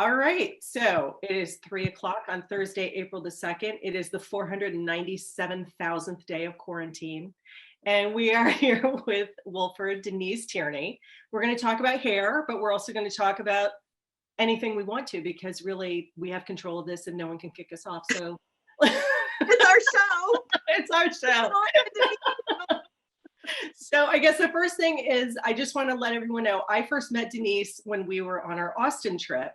All right, so it is 3 o'clock on Thursday, April the 2nd. It is the 497,000th day of quarantine. And we are here with Wilford Denise Tierney. We're going to talk about hair, but we're also going to talk about anything we want to, because really we have control of this and no one can kick us off. So it's our show. It's our show. So I guess the first thing is I just want to let everyone know I first met Denise when we were on our Austin trip.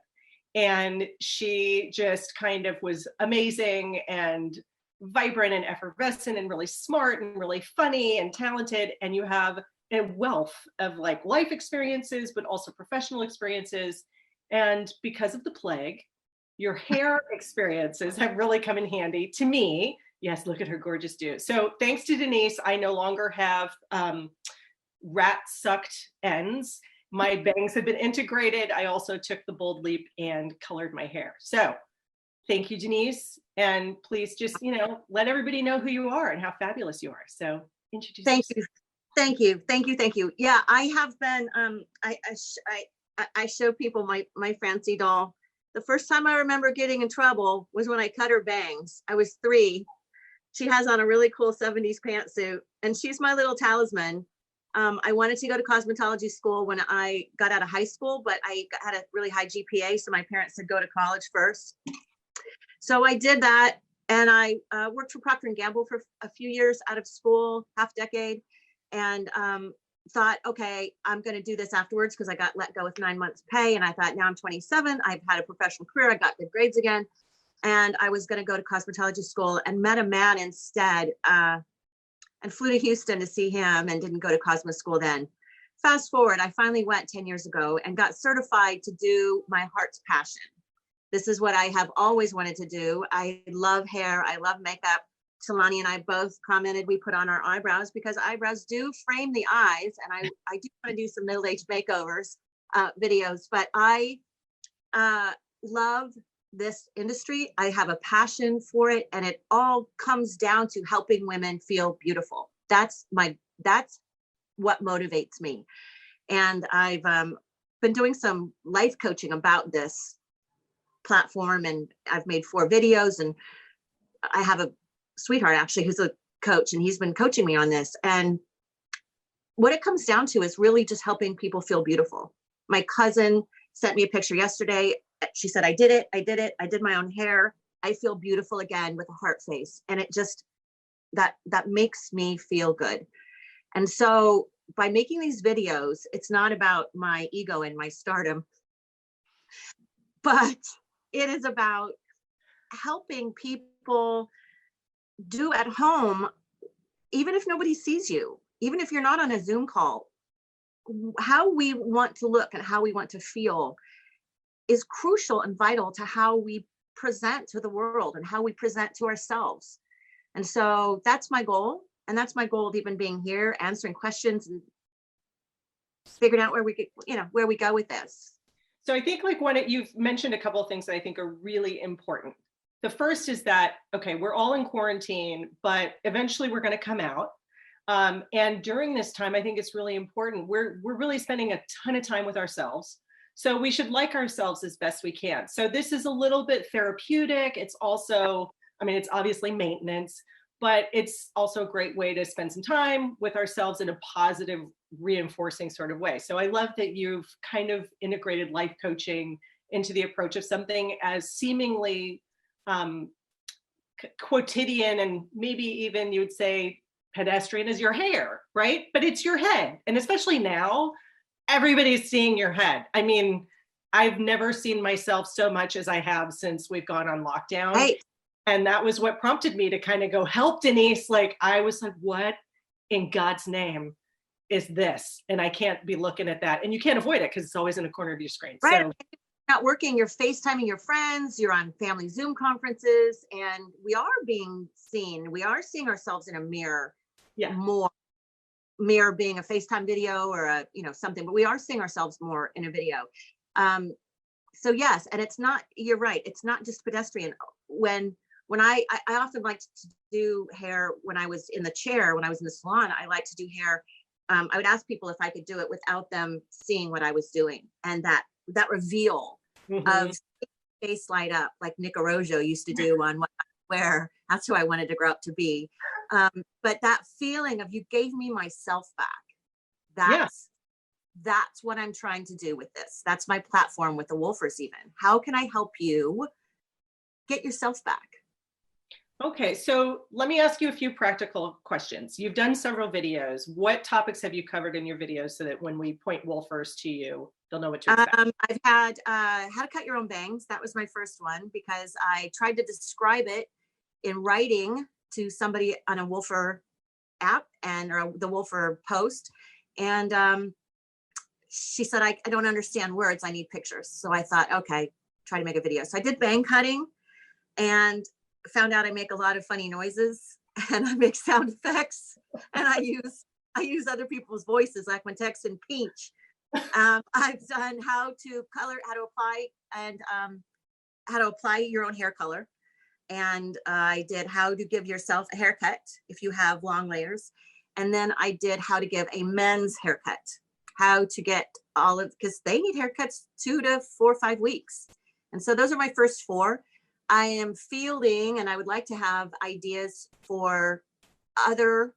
And she just kind of was amazing and vibrant and effervescent and really smart and really funny and talented. And you have a wealth of like life experiences, but also professional experiences. And because of the plague, your hair experiences have really come in handy to me. Yes, look at her gorgeous do. So thanks to Denise, I no longer have rat sucked ends. My bangs have been integrated. I also took the bold leap and colored my hair. So thank you, Denise. And please just, let everybody know who you are and how fabulous you are. So introduce Thank yourself. you. Thank you. Yeah, I have been, I show people my fancy doll. The first time I remember getting in trouble was when I cut her bangs. I was 3. She has on a really cool 70s pantsuit and she's my little talisman. I wanted to go to cosmetology school when I got out of high school, but I had a really high GPA. So my parents said, go to college first. So I did that. And I worked for Procter & Gamble for a few years out of school, half decade. And thought, okay, I'm going to do this afterwards because I got let go with 9 months pay. And I thought, now I'm 27. I've had a professional career. I got good grades again. And I was going to go to cosmetology school and met a man instead. And flew to Houston to see him and didn't go to Cosmo school then. Fast forward, I finally went 10 years ago and got certified to do my heart's passion. This is what I have always wanted to do. I love hair. I love makeup. Tulani and I both commented we put on our eyebrows because eyebrows do frame the eyes. And I do want to do some middle-aged makeovers videos, but I love this industry. I have a passion for it, and it all comes down to helping women feel beautiful. That's what motivates me. And I've been doing some life coaching about this platform, and I've made 4 videos, and I have a sweetheart actually who's a coach, and he's been coaching me on this. And what it comes down to is really just helping people feel beautiful. My cousin sent me a picture yesterday. She said, I did it. I did my own hair. I feel beautiful again with a heart face. And it just, that makes me feel good. And so by making these videos, it's not about my ego and my stardom, but it is about helping people do at home, even if nobody sees you, even if you're not on a Zoom call, how we want to look and how we want to feel is crucial and vital to how we present to the world and how we present to ourselves. And so that's my goal. And that's my goal of even being here, answering questions and figuring out where we get, where we go with this. So I think you've mentioned a couple of things that I think are really important. The first is that, okay, we're all in quarantine, but eventually we're going to come out. And during this time, I think it's really important. We're really spending a ton of time with ourselves. So we should like ourselves as best we can. So this is a little bit therapeutic. It's also, it's obviously maintenance, but it's also a great way to spend some time with ourselves in a positive, reinforcing sort of way. So I love that you've kind of integrated life coaching into the approach of something as seemingly quotidian and maybe even you would say pedestrian as your hair, right? But it's your head. And especially now, everybody's seeing your head. I've never seen myself so much as I have since we've gone on lockdown. Right. And that was what prompted me to kind of go help Denise. I was like, what in God's name is this? And I can't be looking at that. And you can't avoid it because it's always in a corner of your screen. Right. So, not working, you're FaceTiming your friends, you're on family Zoom conferences, and we are being seen. We are seeing ourselves in a mirror. Yeah. More mirror being a FaceTime video or a, something, but we are seeing ourselves more in a video. So yes, and it's not, you're right. It's not just pedestrian. When I often liked to do hair when I was in the chair, when I was in the salon, I like to do hair. I would ask people if I could do it without them seeing what I was doing. And that reveal Mhm. of face light up like Nick Arrojo used to do on What I Wear. That's who I wanted to grow up to be. But that feeling of you gave me myself back. Yeah. That's what I'm trying to do with this. That's my platform with the Wolfers even. How can I help you get yourself back? Okay, so let me ask you a few practical questions. You've done several videos. What topics have you covered in your videos so that when we point Wolfers to you, they'll know what to expect? I've had how to cut your own bangs. That was my first one because I tried to describe it in writing to somebody on a Wolfer app or the Wolfer post. And she said, I don't understand words. I need pictures. So I thought, okay, try to make a video. So I did bang cutting and found out I make a lot of funny noises and I make sound effects and I use other people's voices, like when texting Peach. I've done how to color, how to apply, and how to apply your own hair color. And I did how to give yourself a haircut if you have long layers. And then I did how to give a men's haircut, how to get because they need haircuts 2 to 4 or 5 weeks. And so those are my first 4. I am fielding, and I would like to have ideas for other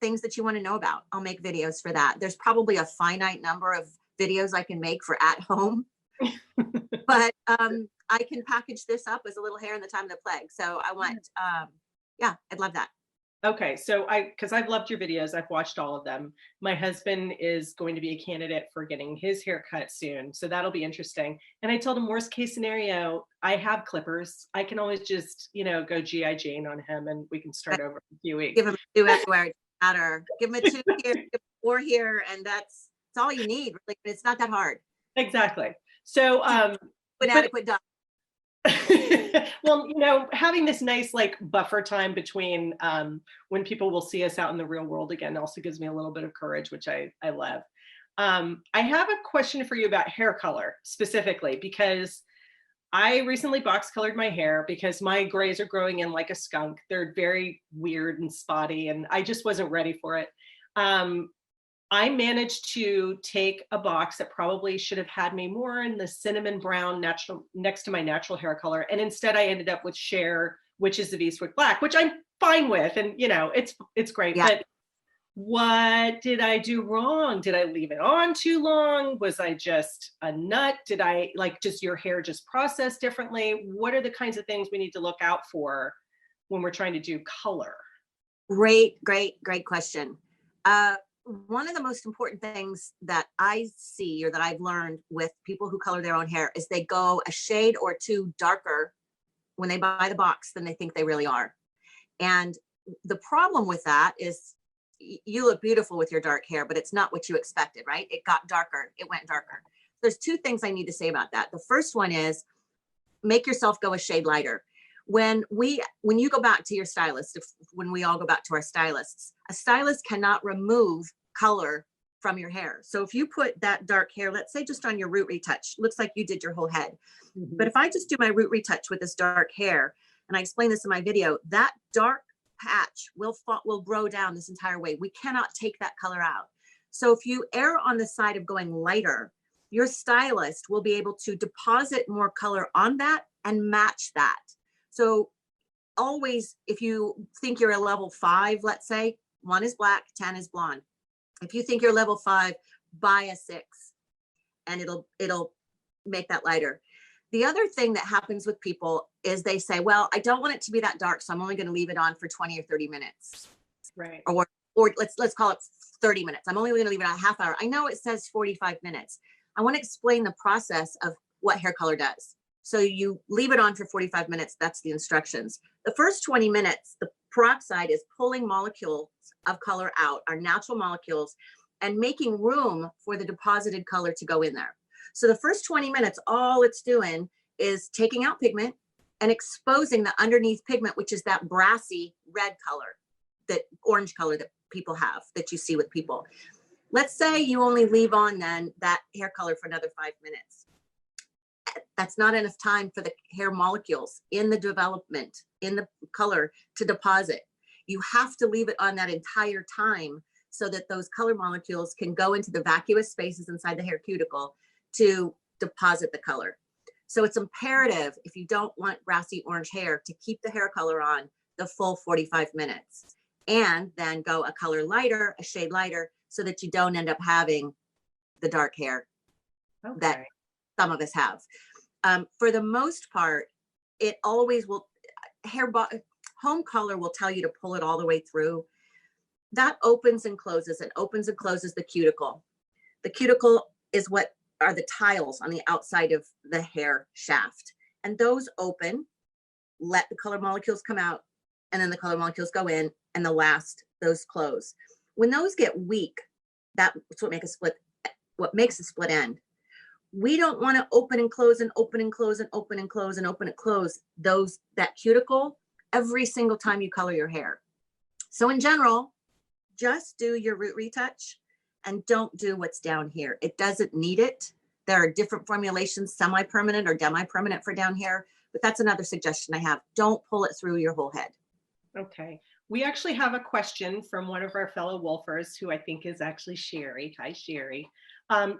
things that you want to know about. I'll make videos for that. There's probably a finite number of videos I can make for at home, but I can package this up as a little hair in the time of the plague. So I want, yeah, I'd love that. Okay, so because I've loved your videos, I've watched all of them. My husband is going to be a candidate for getting his hair cut soon, so that'll be interesting. And I told him, worst case scenario, I have clippers. I can always just, go G.I. Jane on him, and we can start over in a few weeks. Give him a 2 everywhere. It doesn't matter. Give him a 2 here, give him 4 here, and that's all you need. Really, it's not that hard. Exactly. So, Inadequate done. well, having this nice buffer time between when people will see us out in the real world again also gives me a little bit of courage, which I love. I have a question for you about hair color specifically, because I recently box colored my hair because my grays are growing in like a skunk. They're very weird and spotty, and I just wasn't ready for it. I managed to take a box that probably should have had me more in the cinnamon brown natural next to my natural hair color. And instead I ended up with Share, which is the V-Swick Black, which I'm fine with. And it's great. Yeah. But what did I do wrong? Did I leave it on too long? Was I just a nut? Did I does your hair just process differently? What are the kinds of things we need to look out for when we're trying to do color? Great question. One of the most important things that I see or that I've learned with people who color their own hair is they go a shade or 2 darker when they buy the box than they think they really are. And the problem with that is you look beautiful with your dark hair, but it's not what you expected, right? It got darker. It went darker. There's 2 things I need to say about that. The first one is make yourself go a shade lighter. When you go back to your stylist, when we all go back to our stylists, a stylist cannot remove color from your hair. So if you put that dark hair, let's say just on your root retouch, looks like you did your whole head. Mm-hmm. But if I just do my root retouch with this dark hair, and I explain this in my video, that dark patch will grow down this entire way. We cannot take that color out. So if you err on the side of going lighter, your stylist will be able to deposit more color on that and match that. So always, if you think you're a level 5, let's say, 1 is black, 10 is blonde. If you think you're level 5, buy a 6 and it'll make that lighter. The other thing that happens with people is they say, well, I don't want it to be that dark, so I'm only going to leave it on for 20 or 30 minutes. Right. Or let's call it 30 minutes. I'm only going to leave it on a half hour. I know it says 45 minutes. I want to explain the process of what hair color does. So you leave it on for 45 minutes. That's the instructions. The first 20 minutes, the peroxide is pulling molecules of color out, our natural molecules, and making room for the deposited color to go in there. So the first 20 minutes, all it's doing is taking out pigment and exposing the underneath pigment, which is that brassy red color, that orange color that people have, that you see with people. Let's say you only leave on then that hair color for another 5 minutes. That's not enough time for the hair molecules in the development, in the color to deposit. You have to leave it on that entire time so that those color molecules can go into the vacuous spaces inside the hair cuticle to deposit the color. So it's imperative, if you don't want brassy orange hair, to keep the hair color on the full 45 minutes and then go a color lighter, a shade lighter, so that you don't end up having the dark hair that some of us have. For the most part, it always will, home color will tell you to pull it all the way through. That opens and closes and opens and closes the cuticle. The cuticle is what are the tiles on the outside of the hair shaft. And those open, let the color molecules come out, and then the color molecules go in, and those close. When those get weak, that's what makes a split end. We don't want to open and close and open and close and open and close and open and close that cuticle every single time you color your hair. So in general, just do your root retouch and don't do what's down here. It doesn't need it. There are different formulations, semi-permanent or demi-permanent for down here, but that's another suggestion I have. Don't pull it through your whole head. Okay. We actually have a question from one of our fellow wolfers, who I think is actually Sherry. Hi, Sherry.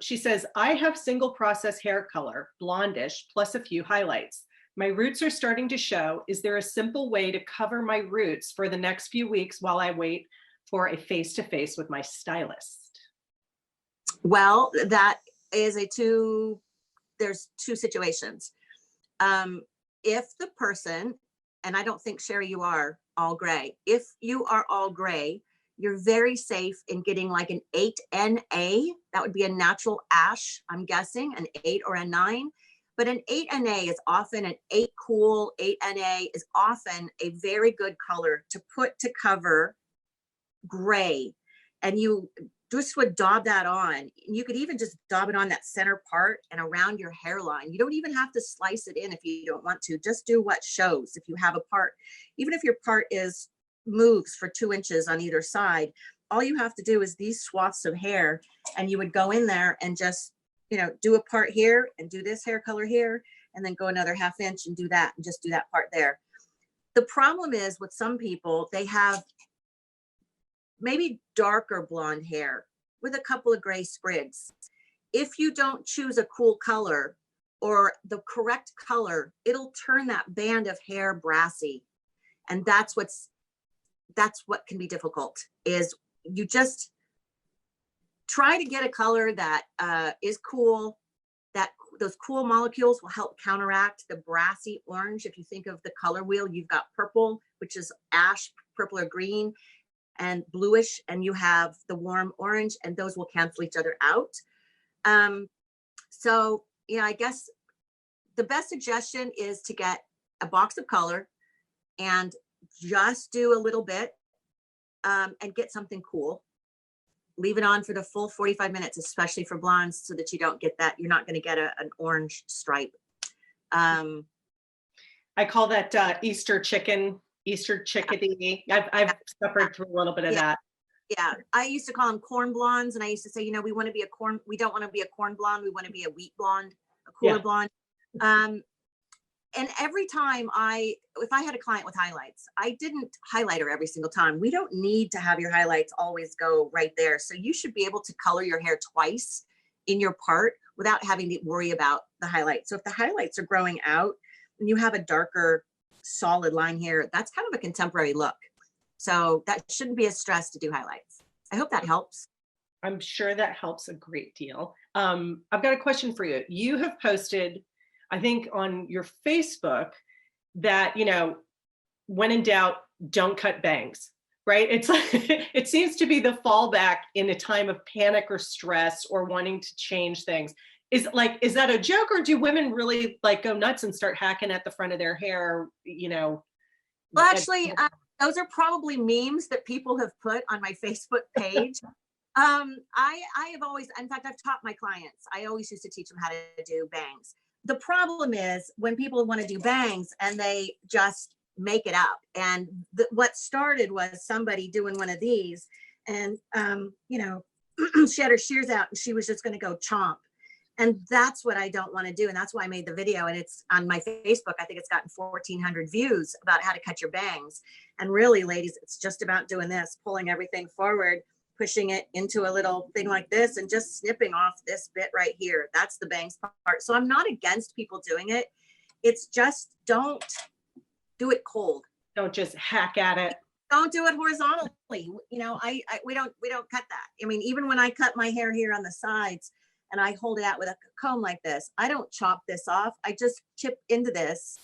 She says, I have single process hair color, blondish, plus a few highlights. My roots are starting to show. Is there a simple way to cover my roots for the next few weeks while I wait for a face-to-face with my stylist? Well, that is there's two situations. If the person, and I don't think, Sherry, you are all gray. If you are all gray, you're very safe in getting like an 8NA. That would be a natural ash, I'm guessing, an 8 or a 9. But an 8NA is often an 8 cool, 8NA is often a very good color to put to cover gray. And you just would daub that on. You could even just daub it on that center part and around your hairline. You don't even have to slice it in if you don't want to. Just do what shows. If you have a part, even if your part moves for 2 inches on either side, all you have to do is these swaths of hair, and you would go in there and just, do a part here and do this hair color here, and then go another 1/2 inch and do that, and just do that part there. The problem is with some people, they have maybe darker blonde hair with a couple of gray sprigs. If you don't choose a cool color or the correct color, it'll turn that band of hair brassy. And that's what can be difficult, is you just try to get a color that is cool, that those cool molecules will help counteract the brassy orange. If you think of the color wheel, you've got purple, which is ash, purple or green, and bluish, and you have the warm orange, and those will cancel each other out. So I guess the best suggestion is to get a box of color and just do a little bit and get something cool. Leave it on for the full 45 minutes, especially for blondes, so that you don't get that. You're not going to get an orange stripe. I call that Easter chickadee. I've suffered through a little bit of that. Yeah, I used to call them corn blondes, and I used to say, we want to be we don't want to be a corn blonde. We want to be a wheat blonde, a cooler blonde. And every time if I had a client with highlights, I didn't highlight her every single time. We don't need to have your highlights always go right there. So you should be able to color your hair twice in your part without having to worry about the highlights. So if the highlights are growing out and you have a darker solid line here, that's kind of a contemporary look. So that shouldn't be a stress to do highlights. I hope that helps. I'm sure that helps a great deal. I've got a question for you. You have posted, I think, on your Facebook that, when in doubt, don't cut bangs, right? It's like, it seems to be the fallback in a time of panic or stress or wanting to change things. Is that a joke, or do women really go nuts and start hacking at the front of their hair, Well, actually, those are probably memes that people have put on my Facebook page. I have always, in fact, I've taught my clients, I always used to teach them how to do bangs. The problem is when people want to do bangs and they just make it up. And what started was somebody doing one of these, and, she had her shears out and she was just going to go chomp. And that's what I don't want to do. And that's why I made the video. And it's on my Facebook. I think it's gotten 1,400 views about how to cut your bangs. And really, ladies, it's just about doing this, pulling everything forward pushing it into a little thing like this and just snipping off this bit right here. That's the bangs part. So I'm not against people doing it. It's just don't do it cold. Don't just hack at it. Don't do it horizontally. You know, we don't cut that. I mean, even when I cut my hair here on the sides and I hold it out with a comb like this, I don't chop this off. I just chip into this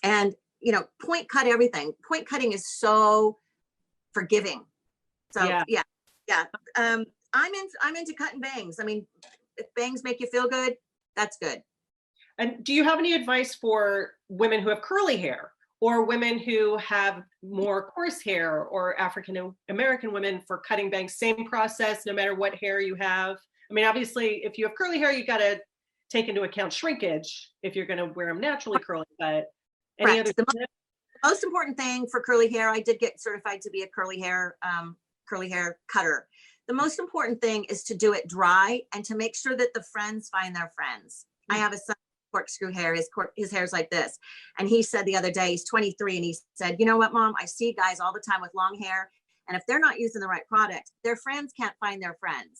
and, you know, point cut everything. Point cutting is so forgiving. So yeah. I'm into cutting bangs. I mean, if bangs make you feel good, that's good. And do you have any advice for women who have curly hair or women who have more coarse hair, or African American women for cutting bangs? Same process, no matter what hair you have. I mean, obviously, if you have curly hair, you got to take into account shrinkage if you're going to wear them naturally curly. But any other? The most important thing for curly hair, I did get certified to be a curly hair cutter. The most important thing is to do it dry and to make sure that the friends find their friends. I have a son with corkscrew hair. His hair's like this. And he said the other day, he's 23, and he said, you know what, Mom, I see guys all the time with long hair. And if they're not using the right product, their friends can't find their friends.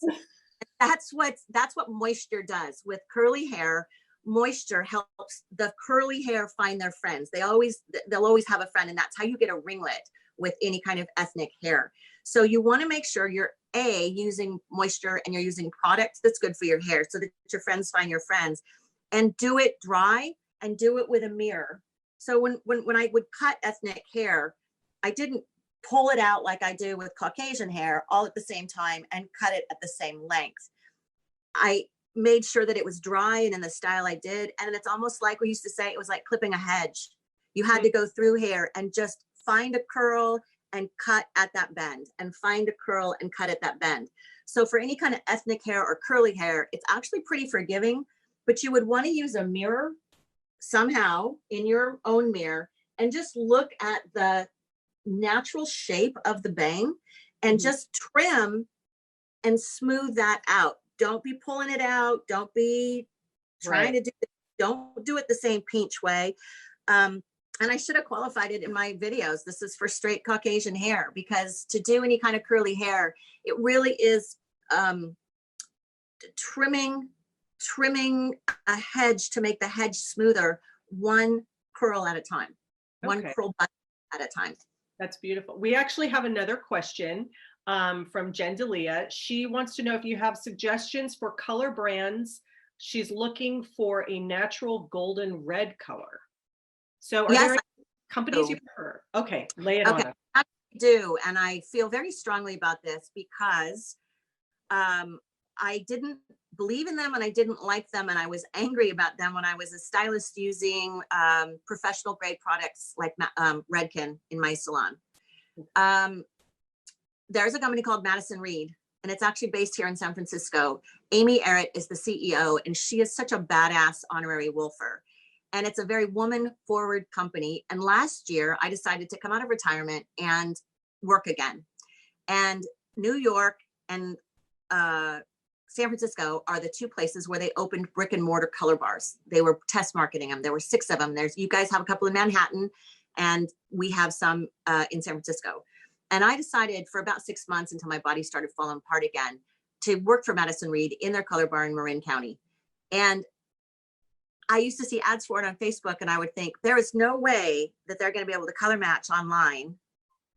That's what moisture does with curly hair. Moisture helps the curly hair find their friends. They'll always have a friend, and that's how you get a ringlet with any kind of ethnic hair. So you want to make sure you're using moisture and you're using product that's good for your hair so that your friends find your friends, and do it dry and do it with a mirror. So when I would cut ethnic hair, I didn't pull it out like I do with Caucasian hair all at the same time and cut it at the same length. I made sure that it was dry and in the style I did. And it's almost like we used to say, it was like clipping a hedge. You had to go through hair and just find a curl and cut at that bend, and find a curl and cut at that bend. So for any kind of ethnic hair or curly hair, it's actually pretty forgiving, but you would want to use a mirror somehow in your own mirror and just look at the natural shape of the bang and just trim and smooth that out. Don't be pulling it out. Don't be trying to do it. Don't do it the same pinch way. And I should have qualified it in my videos. This is for straight Caucasian hair, because to do any kind of curly hair, it really is trimming a hedge to make the hedge smoother, one curl at a time, one curl button at a time. That's beautiful. We actually have another question from Jen Delia. She wants to know if you have suggestions for color brands. She's looking for a natural golden red color. So are there any companies you prefer? Okay, lay it on us. I do, and I feel very strongly about this because I didn't believe in them and I didn't like them, and I was angry about them when I was a stylist using professional grade products like Redken in my salon. There's a company called Madison Reed, and it's actually based here in San Francisco. Amy Errett is the CEO, and she is such a badass honorary wolfer. And it's a very woman-forward company. And last year, I decided to come out of retirement and work again. And New York and San Francisco are the two places where they opened brick and mortar color bars. They were test marketing them. There were 6 of them. You guys have a couple in Manhattan, and we have some in San Francisco. And I decided for about 6 months, until my body started falling apart again, to work for Madison Reed in their color bar in Marin County. And I used to see ads for it on Facebook, and I would think there is no way that they're going to be able to color match online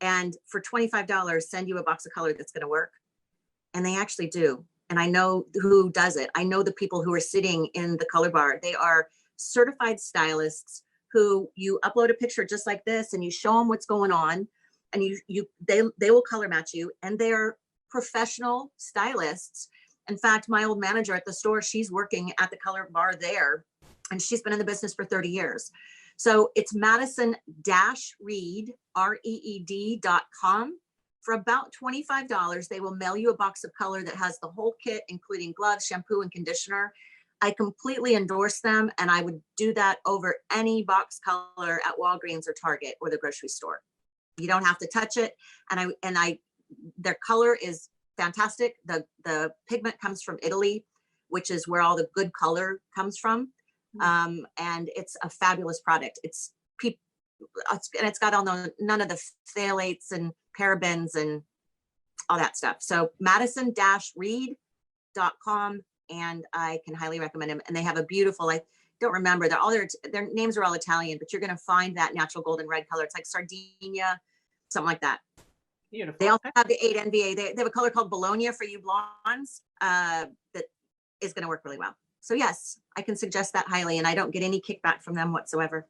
and for $25 send you a box of color that's going to work. And they actually do. And I know who does it. I know the people who are sitting in the color bar. They are certified stylists who you upload a picture just like this and you show them what's going on, and they will color match you, and they're professional stylists. In fact, my old manager at the store, she's working at the color bar there, and she's been in the business for 30 years. So it's Madison-Reed, REED.com. For about $25, they will mail you a box of color that has the whole kit, including gloves, shampoo, and conditioner. I completely endorse them, and I would do that over any box color at Walgreens or Target or the grocery store. You don't have to touch it. Their color is fantastic. The pigment comes from Italy, which is where all the good color comes from. And it's a fabulous product. It's got none of the phthalates and parabens and all that stuff. So madison-reed.com, and I can highly recommend them. And they have a beautiful, I don't remember, their names are all Italian, but you're going to find that natural golden red color. It's like Sardinia, something like that. Beautiful. They also have the 8 NVA. They have a color called Bologna for you blondes that is going to work really well. So yes, I can suggest that highly, and I don't get any kickback from them whatsoever.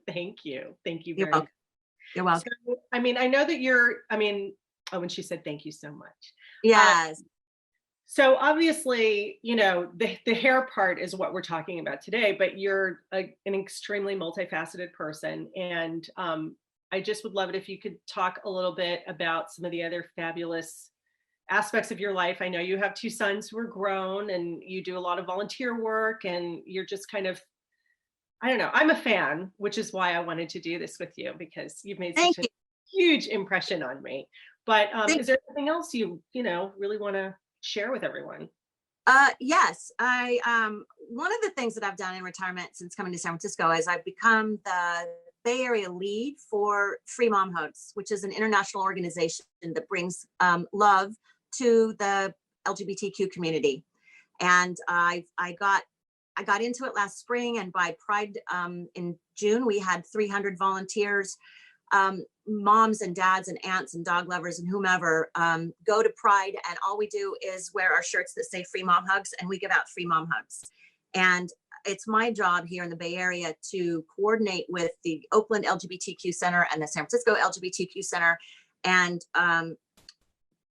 Thank you. Thank you You're very welcome. much. You're welcome. So, I mean, I know that oh, and she said, thank you so much. Yes. So obviously, you know, the hair part is what we're talking about today, but you're an extremely multifaceted person. And I just would love it if you could talk a little bit about some of the other fabulous aspects of your life. I know you have 2 sons who are grown, and you do a lot of volunteer work, and you're just kind of, I don't know, I'm a fan, which is why I wanted to do this with you, because you've made such a huge impression on me. But is there anything else you really want to share with everyone? Yes, one of the things that I've done in retirement since coming to San Francisco is I've become the Bay Area lead for Free Mom Hugs, which is an international organization that brings love to the LGBTQ community. And I got into it last spring, and by Pride in June, we had 300 volunteers, moms and dads and aunts and dog lovers and whomever go to Pride, and all we do is wear our shirts that say Free Mom Hugs, and we give out free mom hugs. And it's my job here in the Bay Area to coordinate with the Oakland LGBTQ Center and the San Francisco LGBTQ Center, and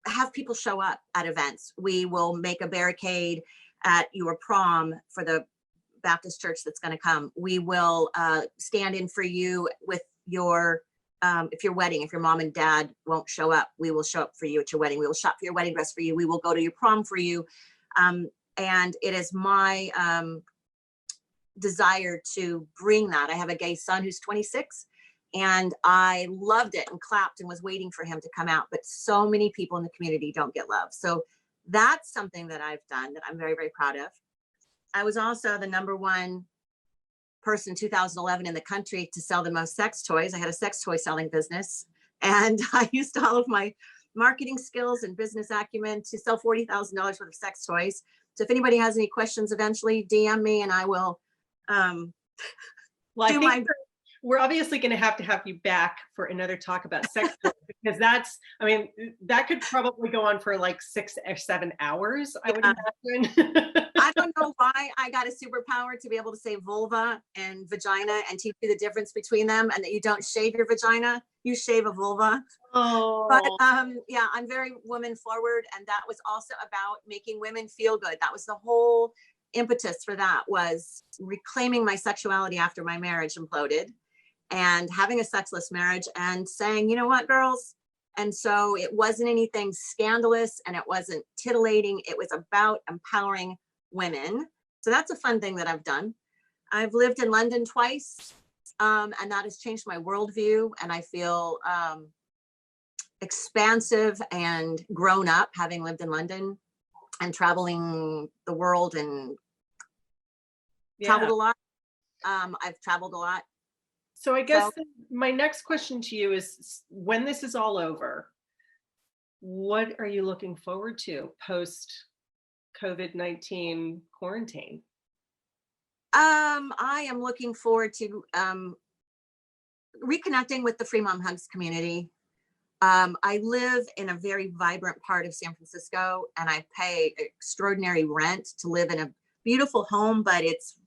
have people show up at events. We will make a barricade at your prom for the Baptist church that's going to come. We will stand in for you with your if your wedding, if your mom and dad won't show up, we will show up for you at your wedding. We will shop for your wedding dress for you. We will go to your prom for you. And it is my desire to bring that. I have a gay son who's 26, and I loved it and clapped and was waiting for him to come out. But so many people in the community don't get love. So that's something that I've done that I'm very, very proud of. I was also the #1 person in 2011 in the country to sell the most sex toys. I had a sex toy selling business, and I used all of my marketing skills and business acumen to sell $40,000 worth of sex toys. So if anybody has any questions, eventually DM me, and I will well, I think we're obviously going to have you back for another talk about sex toys, because that could probably go on for like 6 or 7 hours, I would imagine. I don't know why I got a superpower to be able to say vulva and vagina and teach you the difference between them, and that you don't shave your vagina, you shave a vulva. Oh. But yeah, I'm very woman forward, and that was also about making women feel good. That was the whole impetus for that, was reclaiming my sexuality after my marriage imploded and having a sexless marriage and saying, you know what, girls? And so it wasn't anything scandalous, and it wasn't titillating. It was about empowering women. So that's a fun thing that I've done. I've lived in London twice, and that has changed my worldview, and I feel expansive and grown up having lived in London and traveling the world, and traveled a lot. I've traveled a lot. So I guess my next question to you is, when this is all over, what are you looking forward to post COVID-19 quarantine? I am looking forward to reconnecting with the Free Mom Hugs community. I live in a very vibrant part of San Francisco, and I pay extraordinary rent to live in a beautiful home, but it's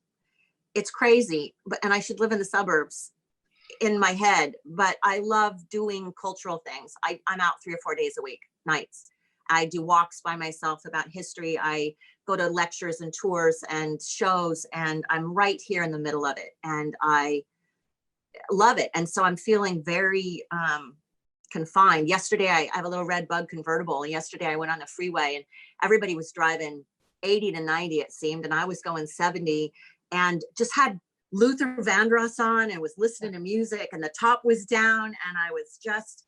crazy. And I should live in the suburbs in my head, but I love doing cultural things. I'm out 3 or 4 days a week, nights. I do walks by myself about history. I go to lectures and tours and shows, and I'm right here in the middle of it, and I love it. And so I'm feeling very confined. Yesterday, I have a little red bug convertible, and yesterday I went on the freeway, and everybody was driving 80 to 90, it seemed, and I was going 70, and just had Luther Vandross on and was listening to music, and the top was down, and I was just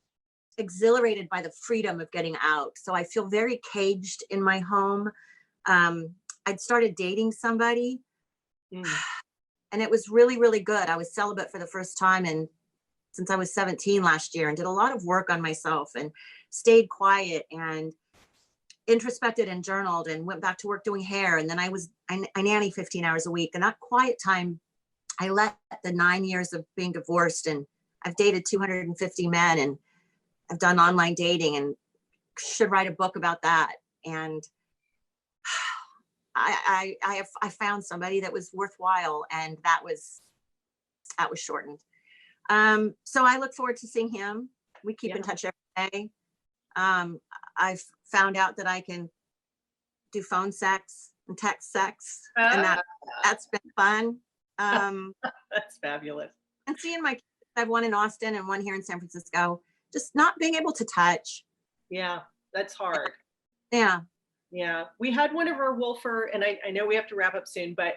exhilarated by the freedom of getting out. So I feel very caged in my home. I'd started dating somebody, and it was really, really good. I was celibate for the first time in since I was 17 last year, and did a lot of work on myself and stayed quiet and introspected and journaled and went back to work doing hair. And then I nanny 15 hours a week. And that quiet time, I let the 9 years of being divorced, and I've dated 250 men, and I've done online dating, and should write a book about that. And I found somebody that was worthwhile, and that was shortened. So I look forward to seeing him. We keep in touch every day. I've found out that I can do phone sex and text sex, and that's been fun. That's fabulous. And seeing my kids, I have one in Austin and one here in San Francisco, just not being able to touch. Yeah, that's hard. Yeah. Yeah. We had one of our Wolfer, and I know we have to wrap up soon, but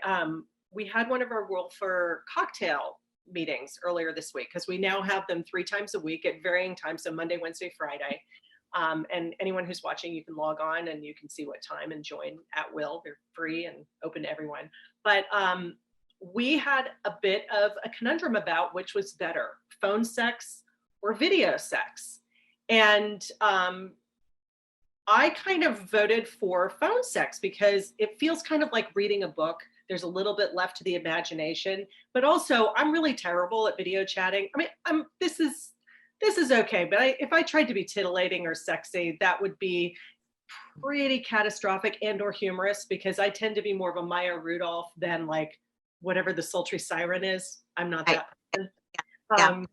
we had one of our Wolfer cocktail meetings earlier this week, because we now have them 3 times a week at varying times. So Monday, Wednesday, Friday. And anyone who's watching, you can log on and you can see what time and join at will. They're free and open to everyone. But we had a bit of a conundrum about which was better, phone sex or video sex. And I kind of voted for phone sex because it feels kind of like reading a book. There's a little bit left to the imagination, but also I'm really terrible at video chatting. I mean, this is okay, but if I tried to be titillating or sexy, that would be pretty catastrophic and or humorous, because I tend to be more of a Maya Rudolph than like whatever the sultry siren is. I'm not that person. Yeah.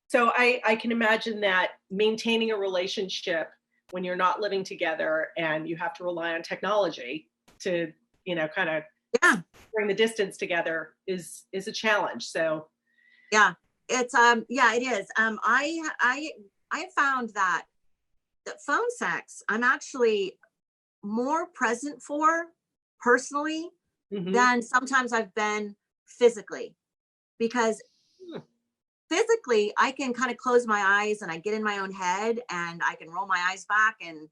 So I can imagine that maintaining a relationship when you're not living together and you have to rely on technology to, kind of bring the distance together is a challenge. So yeah, it's it is. I have found that phone sex, I'm actually more present for personally than sometimes I've been physically, because physically I can kind of close my eyes and I get in my own head and I can roll my eyes back and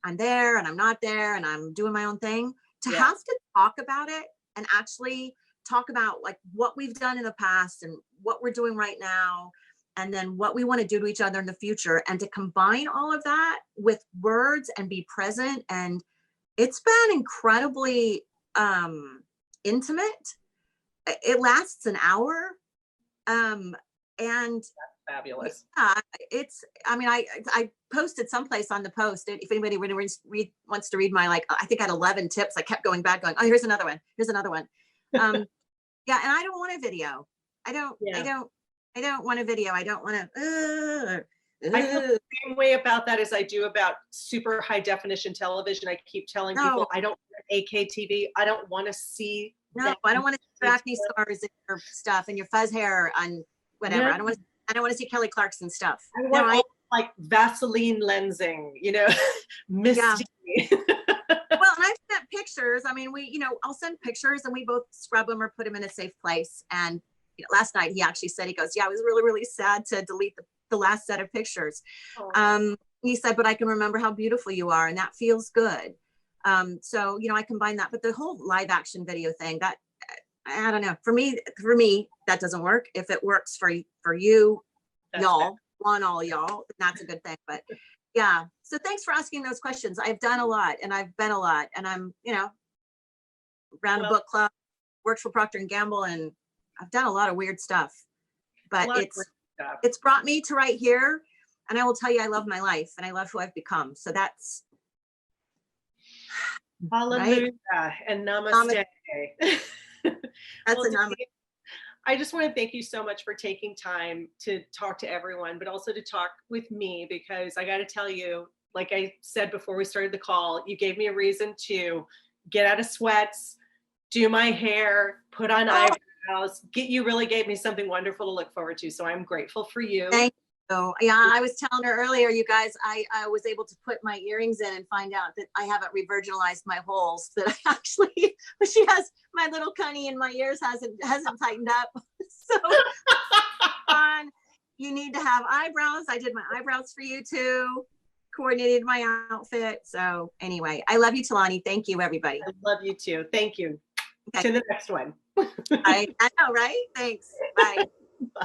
I'm there and I'm not there and I'm doing my own thing. To have to talk about it and actually talk about like what we've done in the past and what we're doing right now, and then what we want to do to each other in the future, and to combine all of that with words and be present. And it's been incredibly intimate. It lasts an hour. And that's fabulous. Yeah, I posted someplace on the post, if anybody wants to read my, I think I had 11 tips. I kept going back going, oh, here's another one. Yeah. And I don't want a video. I don't want a video. I don't want to, I feel the same way about that as I do about super high definition television. I keep telling people, I don't want AK TV. I don't want to see. No, I don't want to see acne scars in your stuff and your fuzz hair on whatever. Yeah. I don't want to see Kelly Clarkson stuff. I want all, like Vaseline lensing, misty. Yeah. Well, and I've sent pictures. I mean, I'll send pictures and we both scrub them or put them in a safe place. And last night he actually said, he goes, yeah, I was really, really sad to delete the last set of pictures. He said, but I can remember how beautiful you are, and that feels good. So, I combine that, but the whole live action video thing, that, I don't know, for me, that doesn't work. If it works for you, y'all, all y'all, that's a good thing. But yeah. So thanks for asking those questions. I've done a lot and I've been a lot, and I'm, ran a book club, worked for Procter & Gamble, and I've done a lot of weird stuff, but it's brought me to right here. And I will tell you, I love my life and I love who I've become. So that's hallelujah, right? And namaste. That's a namaste. I just want to thank you so much for taking time to talk to everyone, but also to talk with me, because I got to tell you, like I said before we started the call, you gave me a reason to get out of sweats, do my hair, put on eyebrows. You really gave me something wonderful to look forward to. So I'm grateful for you. Thank you. Yeah, I was telling her earlier, you guys, I was able to put my earrings in and find out that I haven't revirginalized my holes, that I actually, she has my little cunny in my ears hasn't tightened up. So you need to have eyebrows. I did my eyebrows for you too, coordinated my outfit. So anyway, I love you, Tulani. Thank you, everybody. I love you too. Thank you. Okay. To the next one. I know, right? Thanks. Bye.